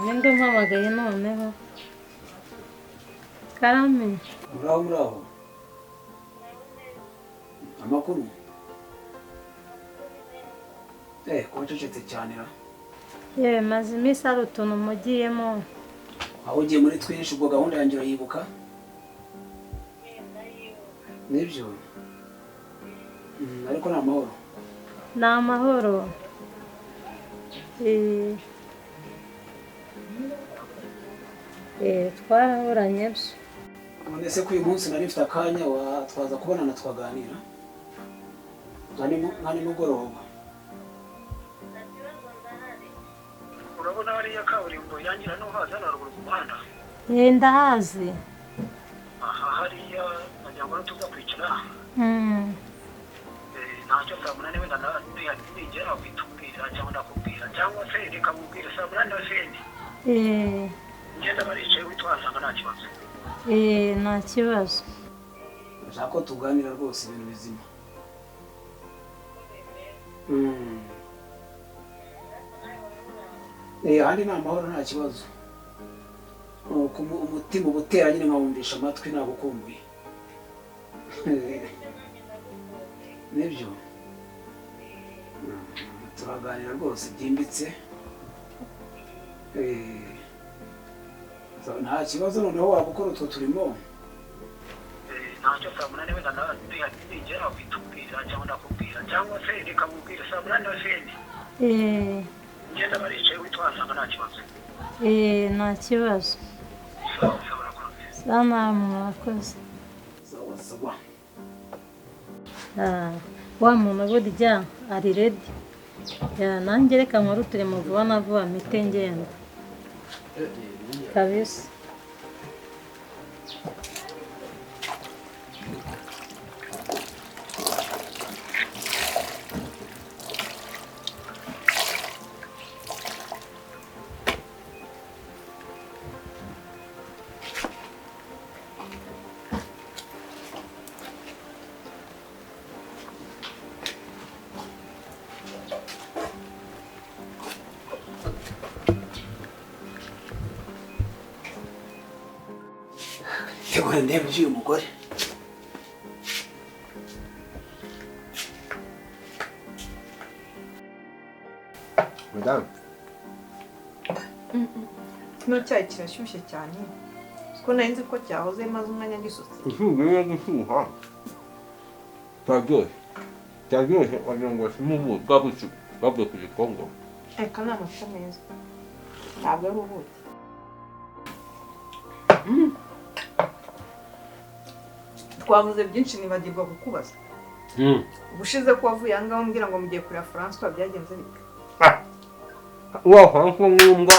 ninde umpamagaye noneho karame muraho amakuru kucecetse cyane ra yewe maze iminsi ari utuntu mugiyemo aho ugiye muri twinshi ubwo gahunda yanjye urayibuka nibyo ariko ni amahoro ni amahoro twaraburanye byo none se ko uyu munsi nari mfite akanya twaza kubonana twaganira nka nimugoroba urabona hariya kaburimbo yangira no haza na ruguru ku muhanda ndahazi aha hariya nagira ngo tuza kwicara ntacyo saa munani wenda nigera witubwira cyangwa ndakubwira cyangwa se reka mubwire saa munani wa sendi ngenda baricaye witwazanga nta kibazo nta kibazo nshaka ko tuganira rwose ibintu bizima ahandi ni amahoro nta kibazo umutima uba utera nyine nkawumvisha amatwi nagukumbuye nibyo turaganira rwose byimbitse nta kibazo noneho waba ukora utwo turimo ntacyo saa munani wenda nigera witubwira cyangwa ndakubwira cyangwa se reka mubwire saa munani wa sendi ngenda baricaye witwazanga nta kibazo nta kibazo sawa namwe murakoze sawa wa muntu burya ari redi nanjye reka nkore uturimo vuba na vuba mpite ngenda kabisa tegura ndebe uyu mugore madame kino cyayi kirashyushye cyane ko nari nzi ko cyahoze maze umwanya gisutse ifumbire gishuha taryoshye wagira ngo bashyiremo bwa buki bavuye ku gikongo eka ni amata meza ntabwo ari ubuki twavuze byinshi nibagirwa kukubaza ubushize ko wavuye aha ngaho umbwira ngo mugiye kureba François byagenze bite wa François nk'imbwa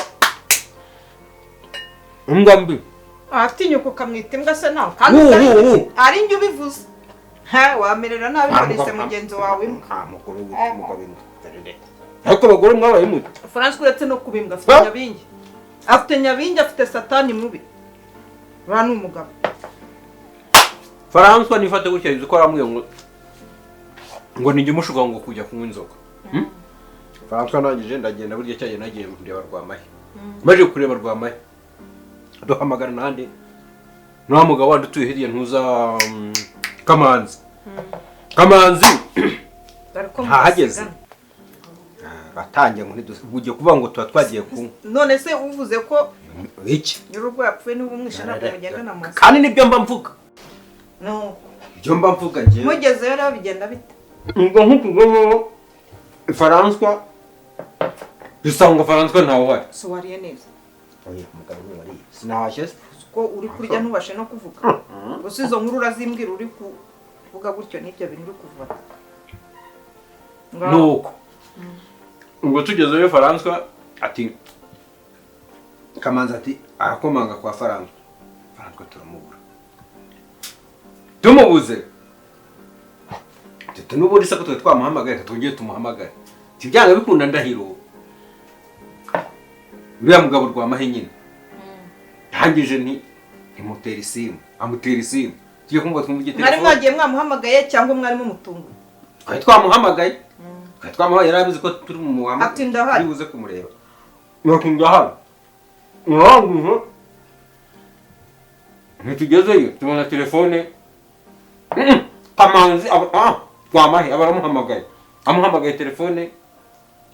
imbwa mbi atinyuka ukamwita imbwa se nawe kandi ari njye ubivuze wamerera nabi wese mugenzi wawe imbwa mukuru w'umugabo imbwa ariko abagore mwabaye muti François uretse no kubimbwa afite nyabingi afite satani mubi uriya ni umugabo François nifate gutya yuko aramubwiye ngo nijye umushuka ngo kujya kunywa inzoka François nangije ndagenda burya cyagiye nagiye kureba Rwamahe maze kureba Rwamahe duhamagara nande nta mugabo wandi utuye hirya ntuza Kamanzi hahageze batangiye ngo ugiye kuvuga ngo tuba twagiye kunywa none se uvuze ko iki nyurugo yapfuye niba umwishe ntabwo mugenda mu kandi nibyo mba mvuga no ibyo mba mvuga ngiye mugezeyo rero bigenda bite ngo nk'ukugomo François bisanga François ntawe uhari so wariye neza oya mugabo wari sinahashye ko uri kurya ntubashe no kuvuga gusa izo nkuru urazimbwira uri kuvuga gutyo n'ibyo bintu uri kuvuga nuko ubwo tugezeyo François ati Kamanzi ati arakomanga kwa François turamubura tumubuze tunubura isa ko twamuhamagaye twongeye tumuhamagaye tibyanga bikunda ndahiro uriya mugabo Rwamahe nyine hangije ntimutera isimu amutera isimu tugiye kumva twumva telefone mwari mwagiye mwamuhamagaye cyangwa mwari mumutunguye twari twamuhamagaye Twamaye yarabizi ko turi mu muhamba. Ati ndahari. Bibuze kumureba. Nakunda hano. Ngo ntitugezeyo tubona telefone. Kamanzi Rwamahe abaramuhamagaye. Amuhamagaye telefone.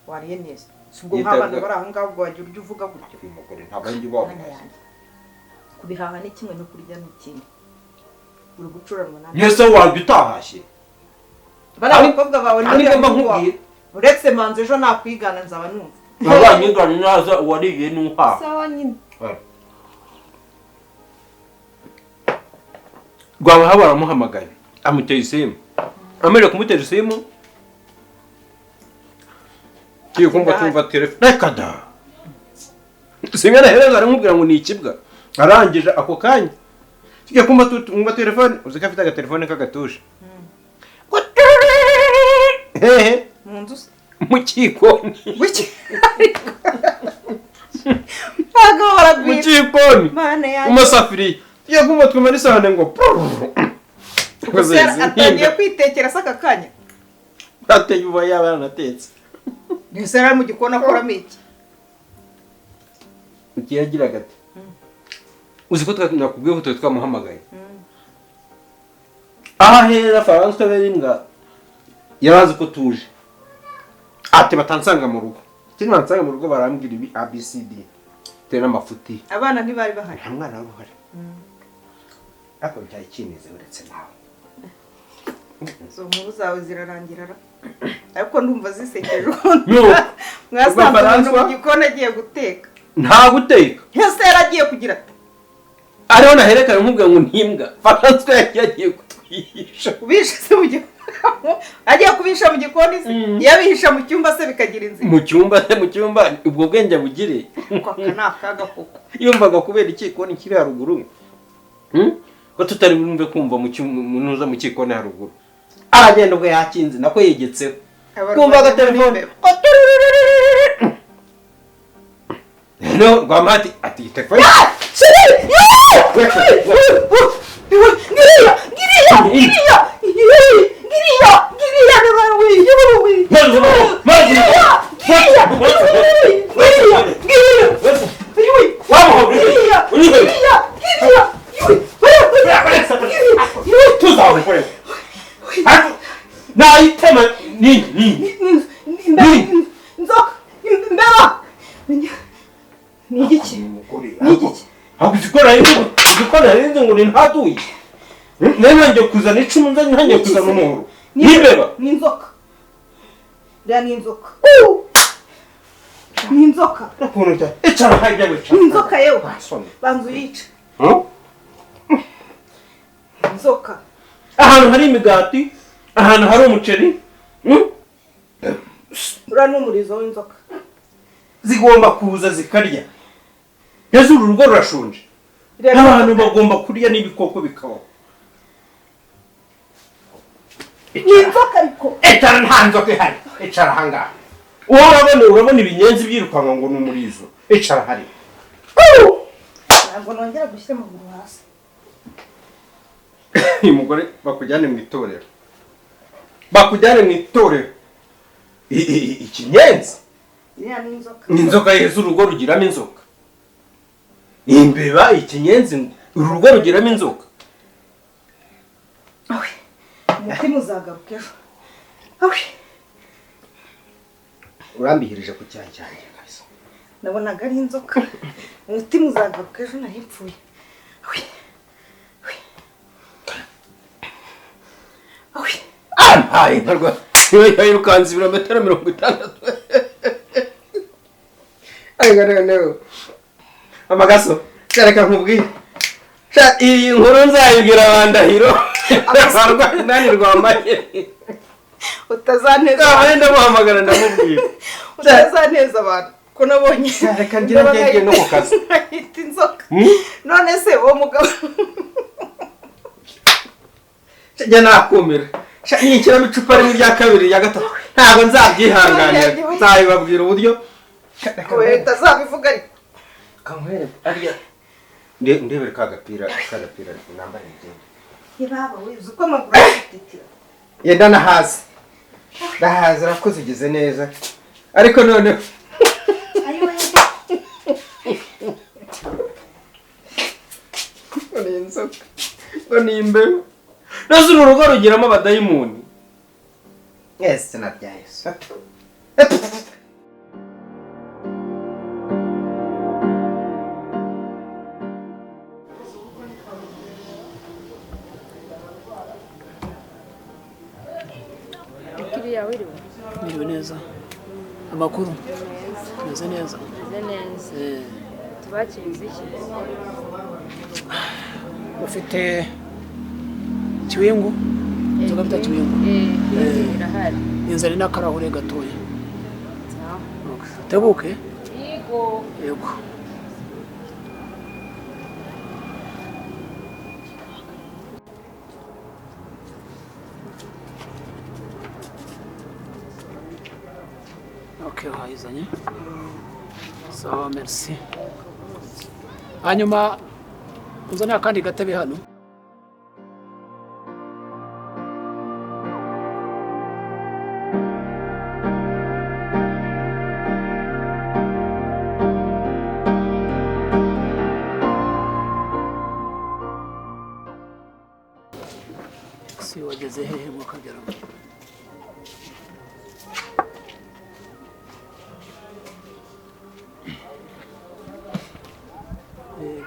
Wariye neza. Subwo nk'abantu bari aho ngaho wagira ujye uvuga gutyo. Umugore ntabwo njye babo. Kubihaha ni kimwe no kurya n'ikindi. Uri gucuranwa nawe. Yese wabitahashye. Bari abakobwa bawe n'uri uretse manze ejo nakwigana nzaba numva. Abanyigana naza wariye n'uha. Sawa nyine. Rwamahe baramuhamagaye. Amuteye isimu. Amere kumutera isimu. Kiyo kumva tumva telefone. Rekada. Singana hereza aramubwira ngo ni ikibwa. Arangije ako kanya. Kiyo kumva tumva telefone, uzika afite agatelefone k'agatushe. Hehe. Munzu. Mukikoni. Agora gwi. Mukikoni. Mane ya. Umusafiri. Kiyo kumva twumva isahane ngo. Atangiye kwitekera saka kanya. Ateye uba yabanatetse. Gasaro mu gikona akora miki. Ukiyagira gati. Uzi ko nakubwiye ko twamuhamagaye. Aha hera Faransa beringa. Yarazi ko tuje. Ati batansanga mu rugo. Kindi bansanga mu rugo barambwira ibi ABCD. Tera amafuti. Abana ntibari bahari. Hamwana ruhari. Ako byari kineze uretse nawe. So nkuru zawe zirarangira ra. Ariko ndumva zisekeje. Yo. Mwasanze mu gikona agiye guteka. Nta guteka. Yose yaragiye kugira ati. Ariho naherekana nkubwira ngo ntimbwa. Faransa yagiye kutwihisha. Ubisha se mu gikona. Agiye kubisha mu gikoni se. Yabihisha mu cyumba se bikagira inzira. Mu cyumba ubwo bwenge bugire. Kwa kanaka koko. Yumvaga kubera ikikoni kiri haruguru. Ko tutari bumve kumva munuza mu kikoni haruguru. Aragenda ubwo yakinze nako yegetseho. Kumva agatelefone. No, Rwamahe ati telefone. Ntaduye. Nene nje kuzana icumu nje kuzana umuhoro. Nibeba. Ni inzoka. Ya ni inzoka. Ni inzoka. Ukuntu icara hajya wicara. Ni inzoka yewe. Banzu yica. Inzoka. Ahantu hari imigati, ahantu hari umuceri. Ura n'umurizo w'inzoka. Zigomba kuza zikarya. Yezu urugo rurashonje. Abantu bagomba kurya n'ibikoko bikabaho. Ni inzoka ariko. Etara nta nzoka ihari. Icara hanga. Urabona ibinyenzi byirukanka ngo n'umurizo. Icara hari. Ntabwo nongera gushyira amaguru hasi. Umugore bakujyane mu itorero. Bakujyane mu itorero. Ikinyenzi. Iriya ni inzoka. Inzoka Yezu urugo rugiramo inzoka. Imbeba ikinyenzi urugo rugiramo inzoka. Awe. Umutima uzagaruka ejo. Awe. Urambihirije ku cyaha cyanjye kabisa. Nabonaga ari inzoka. Umutima uzagaruka ejo nahipfuye. Awe. Awe. Ampaye nkarwa. Yikanze ibirometero 60. Ayigana. Amagaso. Cyareka nkubwire. Iyi nkuru nzayibwira abandahiro. Abarwa nani Rwamahe. Utazaneza. Abandi ndamuhamagara ndamubwira. Utazaneza abantu. Ko nabonye. Reka ngiye no ku kazi. Inzoka. None se uwo mugabo. Cyajya nakumira. Nyikira mu icupa rimwe rya kabiri ya gatatu. Ntabwo nzabyihanganira. Nzabibabwira uburyo. Ko utazabivuga ariko. Kamwere ariya. Ndebere kagapira nambaye nje. Ibaba wize uko amaguru afitira. Yenda na hasi. ndahaza urakoze ugeze neza ariko noneho ni inzoka ngo ni imbeho nazo uru rugo rugiramo abadayimoni ese narya Yesu Kiriya wiriwe Miriwe neza. Amakuru meze neza. Tubakiriza iki? Bafite kiwingu. Inzoga bita kiwingu. Irahari. Inzara n'akarahure gatoya. Tebuke. Yego. Okay, wayizanye. Sawa, merci. Hanyuma uzana akandi gatebe hano. Si wageze hehe mu Kagera?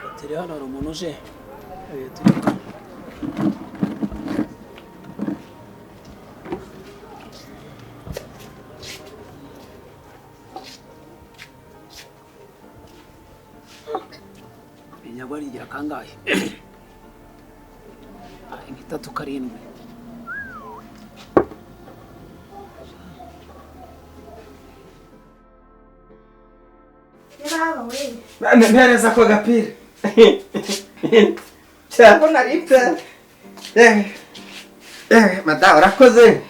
Gateri hano hari umuntu uje. Inyagwa rigira kangahe? 3 Ntereza ko gapira. Cyangwa naripfa. Mada urakoze.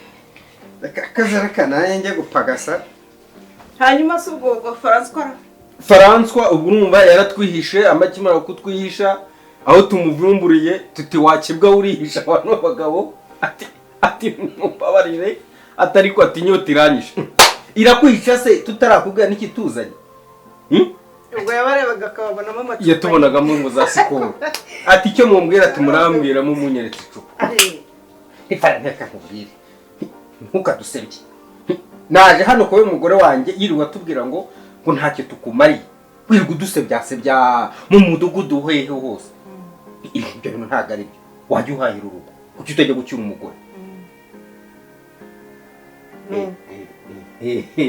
Reka naye njye gupagasa. Hanyuma se ubwo François ubwo numva yaratwihishe amakimara kutwihisha aho tumuvumburiye tuti wakibwa urihisha abantu b'abagabo ati mubabarire atari ko atinyota iranyishe. Irakwihisha se tutarakubwira niki tuzanye. ubwo yabarebaga akababonamo amacupa yatubonagamo ngo za sikoro ati icyo mumbwira tumurambwira mu munyeretse icupa ifara nteka nkubwire ntukadusebye naje hano kowe umugore wanjye yirirwa atubwira ngo ntacyo tukumariye wirirwa udusebya mu mudugudu hehe hose ibyo bintu ntago ari byo wajya uhahira urugo kuki utajya gucyura umugore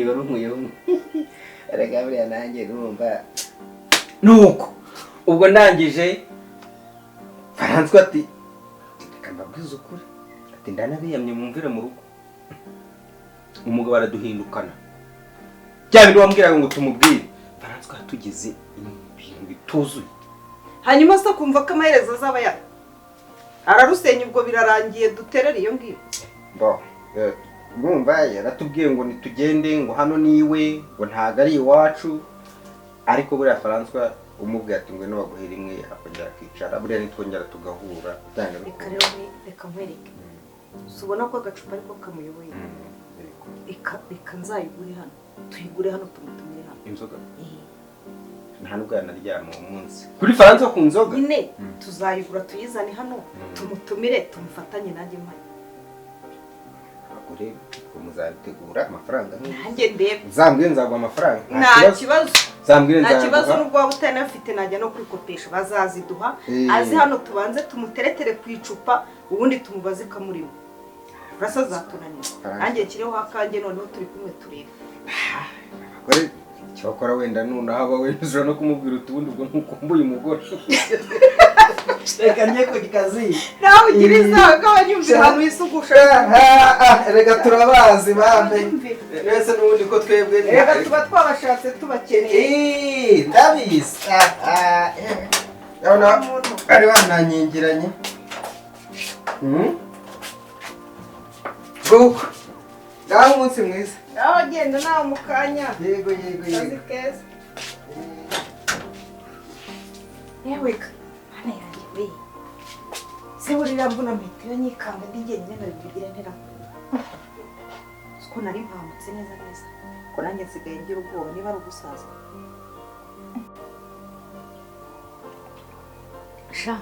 barumuyeho erega buriya nanjye numva nuko ubwo ndangije François ati reka mbabwize ukuri ati ndanabiyamye mumvire mu rugo umugabo araduhindukana cyane wambwira ngo tumubwire François tugize ibintu bituzuye hanyuma se kumva ko amaherezo azaba ya ararusenya ubwo birarangiye duterera iyo ngiyo bo Mwumva yaratubwiye ngo nitugende ngo hano niwe ngo ntago ari iwacu ariko buriya François umubwiye ati ngwe no baguhera imwe akongera kwicara buriya nitwongera tugahura utanga reka nkwereke subona ko agacupa ariko kamuyoboye reka nzayigure hano tuyigure hano tumutumire hano inzoga nta nubwo yanaryama umunsi kuri François ku nzoga nyine tuzayigura tuyizane hano tumutumire tumufatanye nanjye mpaye ure muzabitegura amafaranga nanjye ndebe zambwiye nzagwa amafaranga nta kibazo zambwiye nzagwa nta kibazo n'ubwo waba utanafite najya no kwikopesha bazaziduha azi hano tubanze tumuteretere ku icupa ubundi tumubaze kamurimo urasa zatunanira nanjye kiriho hakanjye noneho turi kumwe turebe abagore cyokora wenda none haba wenda no kumubwira utubundi ubwo ntukumbuye umugore reka njye ku kazi nawe ugiriza ko abanyumvira abantu bisugusha reka turabazi bambe nese n'ubundi ko twebwe reka tuba twabashatse tubakeneye ndabizi yabona ari bananyingiranye guko ngaho umunsi mwiza nawe genda nawe mu kanya yego kazi keza yewe hano yanjye we se burira mbona mpita yo nyikanga ndi jyenyine nabibwira ntera ko nari mpamutse neza neza ko nanjye nsigaye ngira ubwoba niba ari ugusaza sha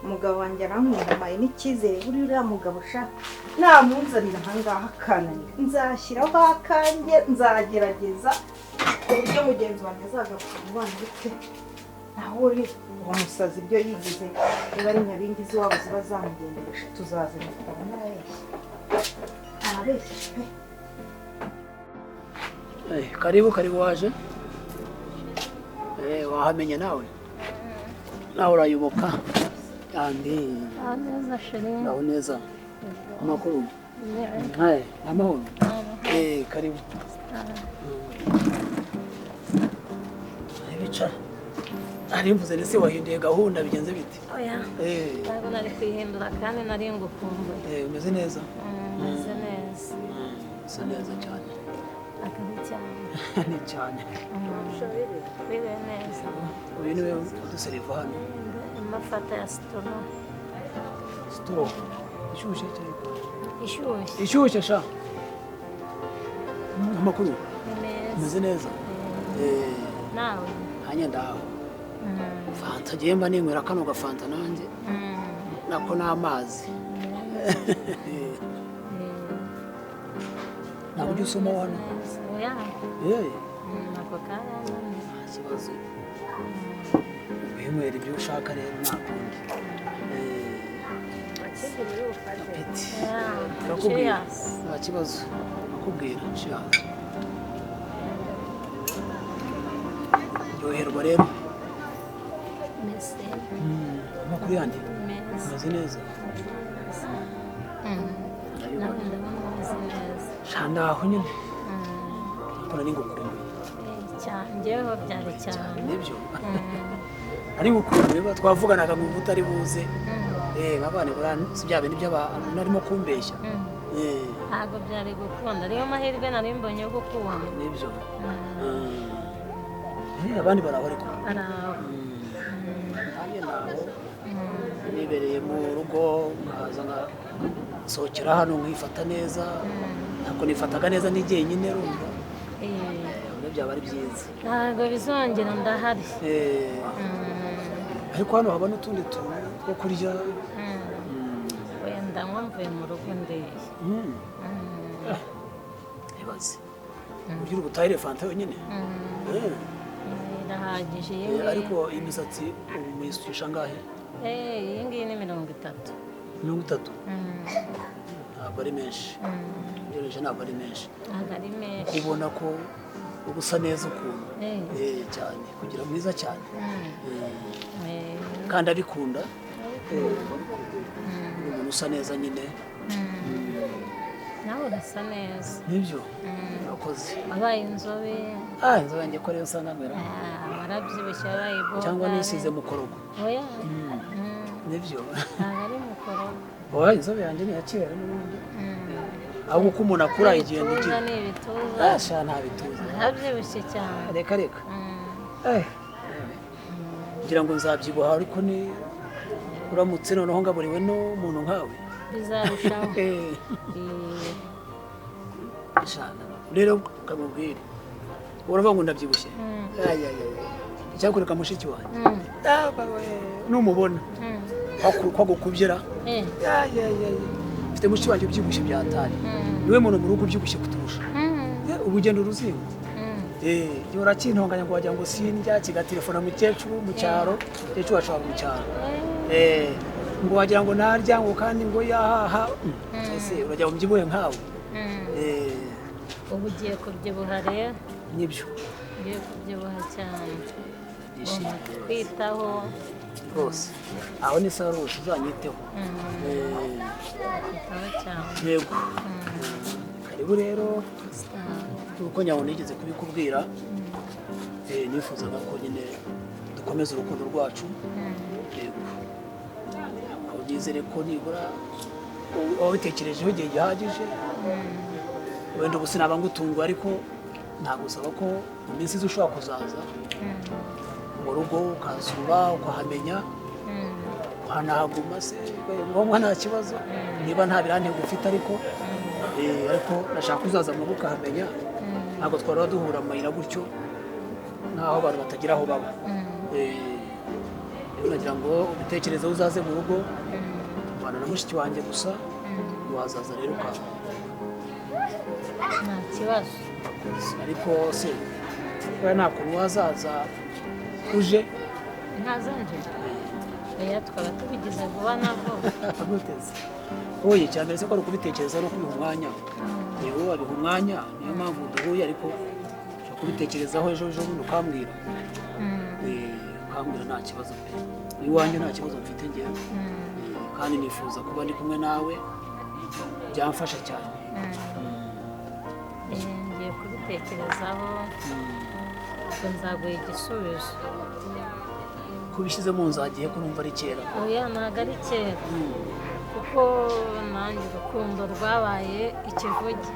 umugabo wanjye arankundamaye n'icyizere buri uriya mugabo sha namunzanira ahangaha akananira nzashyiraho akanjye nzagerageza uburyo mugenzi wanjye azagaruka mu bana bite naho uri uwo musazi ibyo yigize niba ari nyabingi z'iwabo ziba zamugenderesha tuzazana tukabona arabeshye pe karibu waje wahamenya nawe urayoboka kandi neza sheri naho neza amakuru amahoro karibu bicara ari mvuze ndetse wahinduye gahunda bigenze bite oya ntabwo nari kwihindura kandi nari ngukumbuye umeze neza meze neza usa neza cyane akazi cyane ni cyane biriwe neza uyu niwe uduseriva hano amafata ya sitoro ishyushye cyane ishyushye ishyushye sha amakuru neza umeze neza nawe hanya ndaho fanta gemba ninywera kano gafanta nanjye nako n'amazi ntabwo ujya usoma hano oya nako karani ikibazo winywera ibyo ushaka rero nakundi turakubwira nta kibazo nakubwira nshyirahamwe ryoherwa rero amakuru yandi umeze neza shandaho nyine mbona ni ngukumbuye njyewe byari cyane nibyo ari ngukumbuye twavuganaga ngo utari buze nk'abana si bya bintu by'abantu narimo kumbeshya ntabwo byari gukunda ariyo mahirwe nari mbonye yo gukubona nibyo abandi baraho ariko araho nanjye naho nibereye mu rugo nkaza nkasohokera hano nkifata neza ntabwo nifataga neza ni jyenyine rumva nabyo byaba ari byiza ntabwo bizongera ndahari ariko hano haba n'utundi tuntu two kurya wenda mvuye mu rugo ndeye ibaze ugira ubutahire fanta yonyine irahagije ariko imisatsi ubu muyisukisha angahe iyi ngiyi ni 30 30 ntabwo ari menshi ugereranije ntabwo ari menshi ntabwo ari menshi ubona ko uba usa neza ukuntu cyane kugira mwiza cyane kandi abikunda umuntu usa neza nyine nawe urasa neza nibyo urakoze wabaye inzobe inzobe yanjye ko rero usanga nkwera warabyibushye wabaye boga cyangwa nisize mukorogo oya nibyo ntabwo ari mukorogo oya inzobe yanjye ni iya kera n'ubundi ahubwo uko umuntu akura igenda igira ni ibituza nta bituza warabyibushye cyane reka kugira ngo nzabyibuha ariko ni uramutse noneho ngaburiwe n'umuntu nkawe bizarushaho rero ukamubwira uravuga ngo ndabyibushye icyakureka mushiki wanjye numubona ko agukubyera mfite mushiki wanjye ubyibushye byatari niwe muntu mu rugo ubyibushye kuturusha ubugendo ruzingo yora kintonganya ngo wagira ngo sindya kigatelefona mukecuru mu cyaro mukecuru ashobora mu cyaro ngo wagira ngo narya ngo kandi ngo yahaha ese urajya mubyibuhe nkawe ubu ugiye kubyibuha rero nibyo ugiye kubyibuha cyane kwitaho rwose aho ni sawa rwose uzanyiteho kwitaho cyane yego karibu rero uko nyawo nigeze kubikubwira nifuzaga ko nyine dukomeza urukundo rwacu yego nizere ko nibura wabitekerejeho igihe gihagije wenda ubu sinaba ngutungwa ariko nagusaba ko mu minsi izi ushobora kuzaza mu rugo ukahasura ukahamenya uhanahaguma se ngombwa nta kibazo niba nta birantego ufite ariko ariko nashaka uzaza mu rugo ukahamenya ntabwo twari duhura amayira gutyo nk'aho abantu batagira aho baba rero nagira ngo ubitekerezeho uzaze mu rugo ubana na mushiki wanjye gusa wazaza rero ukaba nta kibazo ariko se kubera nta kuntu wazaza uje ntazanje oya twaba tubigize vuba na vuba aguteze oye cyane se ko ari ukubitekereza no kubiha umwanya yewe wabiha umwanya niyo mpamvu duhuye ariko ushobora kubitekerezaho ejo bundi ukambwira ukambwira nta kibazo pe iwanjye nta kibazo mfite ngewe kandi nifuza kuba ndi kumwe nawe byamfasha cyane ngiye kubitekerezaho ngo nzaguha igisubizo kubishyize mu nzagiye ko numva ari kera oya ntabwo ari kera kuko nanjye urukundo rwabaye ikivuge